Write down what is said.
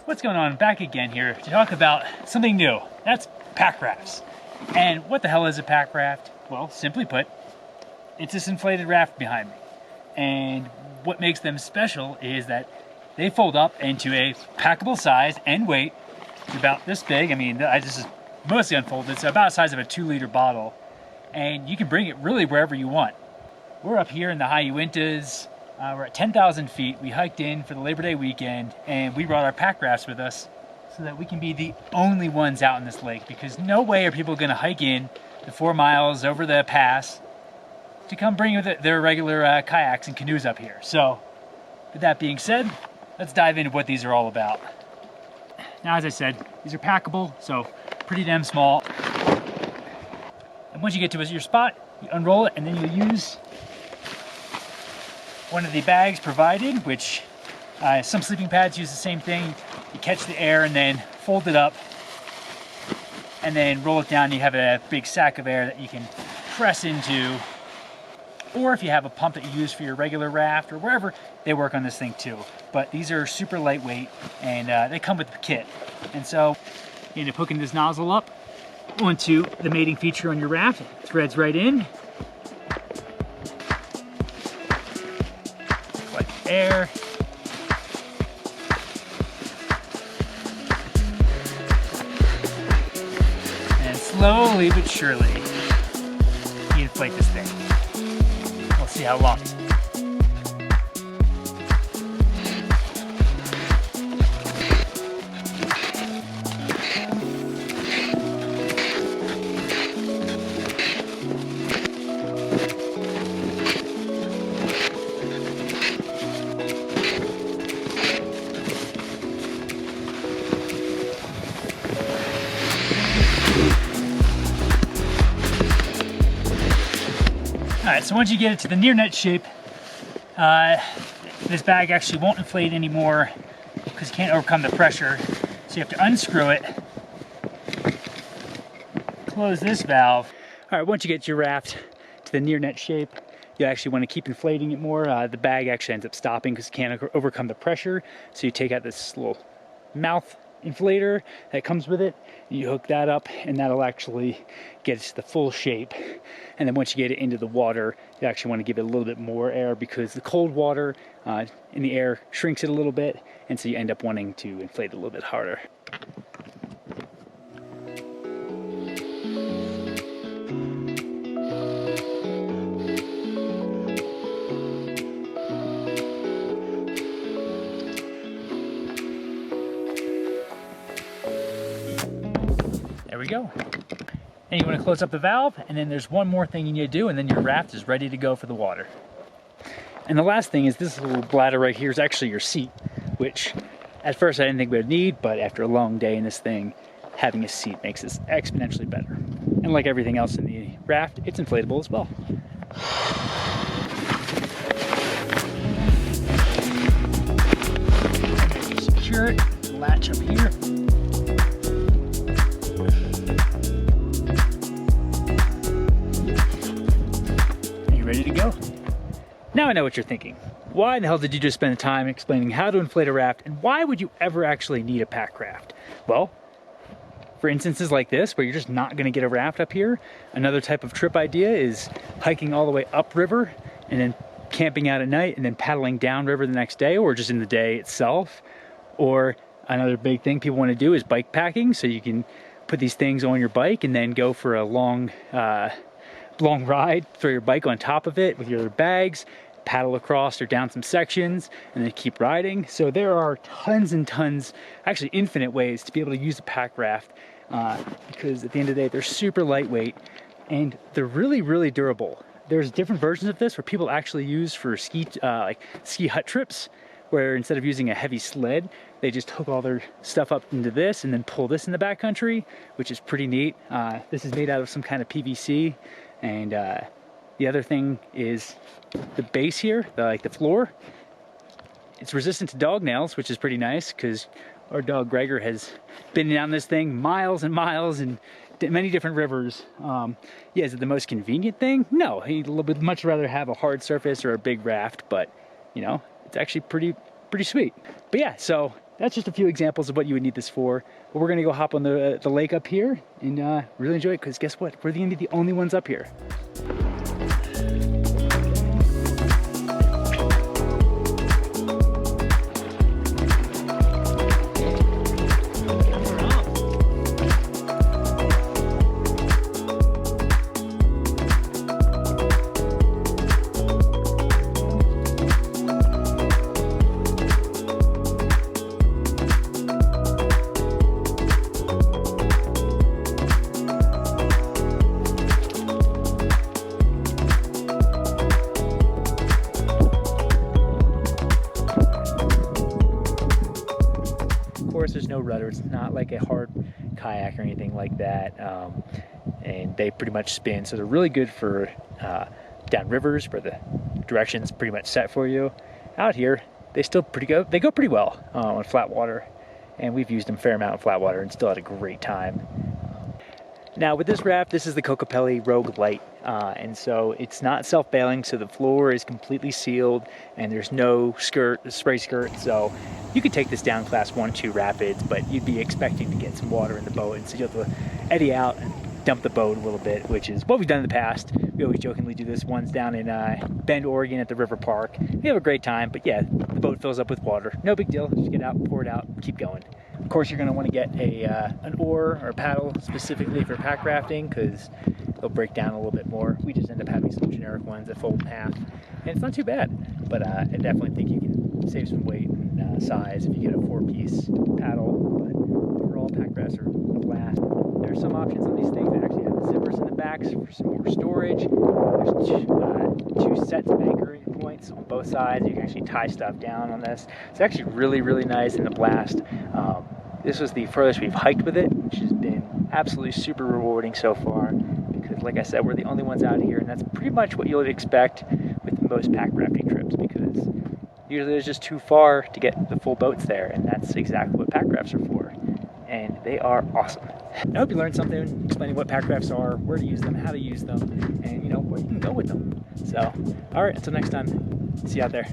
What's going on? Back again here to talk about something new. That's pack rafts. And what the hell is a pack raft? Well, simply put, it's this inflated raft behind me. And what makes them special is that they fold up into a packable size and weight. It's about this big. I mean, this is mostly unfolded. It's about the size of a 2-liter bottle. And you can bring it really wherever you want. We're up here in the high Uintas. We're at 10,000 feet. We hiked in for the Labor Day weekend, and we brought our pack rafts with us so that we can be the only ones out in this lake, because no way are people going to hike in the 4 miles over the pass to come bring their regular kayaks and canoes up here. So, with that being said, let's dive into what these are all about. Now, as I said, these are packable, so pretty damn small. And once you get to your spot, you unroll it, and then you use one of the bags provided, which some sleeping pads use the same thing. You catch the air and then fold it up and then roll it down. You have a big sack of air that you can press into. Or if you have a pump that you use for your regular raft or wherever, they work on this thing too. But these are super lightweight and they come with the kit. And so you end up hooking this nozzle up onto the mating feature on your raft. It threads right in. Air. And slowly but surely, you inflate this thing. We'll see how long. Alright, so once you get it to the near net shape, this bag actually won't inflate anymore because you can't overcome the pressure. So you have to unscrew it, close this valve. Alright, once you get your raft to the near net shape, you actually want to keep inflating it more. The bag actually ends up stopping because it can't overcome the pressure. So you take out this little mouth inflator that comes with it, you hook that up, and that'll actually get it to the full shape. And then once you get it into the water, you actually want to give it a little bit more air because the cold water in the air shrinks it a little bit, and so you end up wanting to inflate it a little bit harder. There we go. And you want to close up the valve, and then there's one more thing you need to do, and then your raft is ready to go for the water. And the last thing is this little bladder right here is actually your seat, which at first I didn't think we would need, but after a long day in this thing, having a seat makes this exponentially better. And like everything else in the raft, it's inflatable as well. Secure it, latch up here. Ready to go. Now I know what you're thinking. Why in the hell did you just spend the time explaining how to inflate a raft, and why would you ever actually need a pack raft? Well, for instances like this where you're just not going to get a raft up here, another type of trip idea is hiking all the way upriver and then camping out at night and then paddling downriver the next day, or just in the day itself. Or another big thing people want to do is bike packing, so you can put these things on your bike and then go for a long ride, throw your bike on top of it with your other bags, paddle across or down some sections, and then keep riding. So there are tons and tons, actually infinite ways to be able to use a pack raft because at the end of the day, they're super lightweight and they're really, really durable. There's different versions of this where people actually use for ski hut trips, where instead of using a heavy sled, they just hook all their stuff up into this and then pull this in the backcountry, which is pretty neat. This is made out of some kind of PVC. And the other thing is the base here, the floor. It's resistant to dog nails, which is pretty nice because our dog Gregor has been down this thing miles and miles and many different rivers. Yeah, is it the most convenient thing? No, he'd much rather have a hard surface or a big raft, but you know, it's actually pretty sweet. But yeah, so that's just a few examples of what you would need this for. But we're gonna go hop on the lake up here and really enjoy it, because guess what? We're gonna be the only ones up here. There's no rudder. It's not like a hard kayak or anything like that, and they pretty much spin, so they're really good for down rivers where the direction's pretty much set for you. Out here they go pretty well on flat water, and we've used them a fair amount of flat water and still had a great time. Now with this raft, this is the Kokopelli Rouge Lite, and so it's not self-bailing, so the floor is completely sealed and there's no spray skirt, so you could take this down class 1, 2 rapids, but you'd be expecting to get some water in the boat, and so you have to eddy out and dump the boat a little bit, which is what we've done in the past. We always jokingly do this. One's down in Bend, Oregon at the river park. We have a great time, but yeah, the boat fills up with water. No big deal, just get out, pour it out, keep going. Of course, you're going to want to get an oar or a paddle specifically for pack rafting, because they'll break down a little bit more. We just end up having some generic ones that fold in half, and it's not too bad. But I definitely think you can save some weight and size if you get a 4-piece paddle. But overall, pack rafts are a blast. There's some options on these things that actually have the zippers in the backs for some more storage. There's 2 sets of anchoring points on both sides. You can actually tie stuff down on this. It's actually really, really nice in the blast. This was the furthest we've hiked with it, which has been absolutely super rewarding so far, because like I said, we're the only ones out here, and that's pretty much what you'll expect with most pack rafting trips, because usually it's just too far to get the full boats there, and that's exactly what pack rafts are for, and they are awesome. I hope you learned something explaining what pack rafts are, where to use them, how to use them, and where you can go with them. So, all right, until next time, see you out there.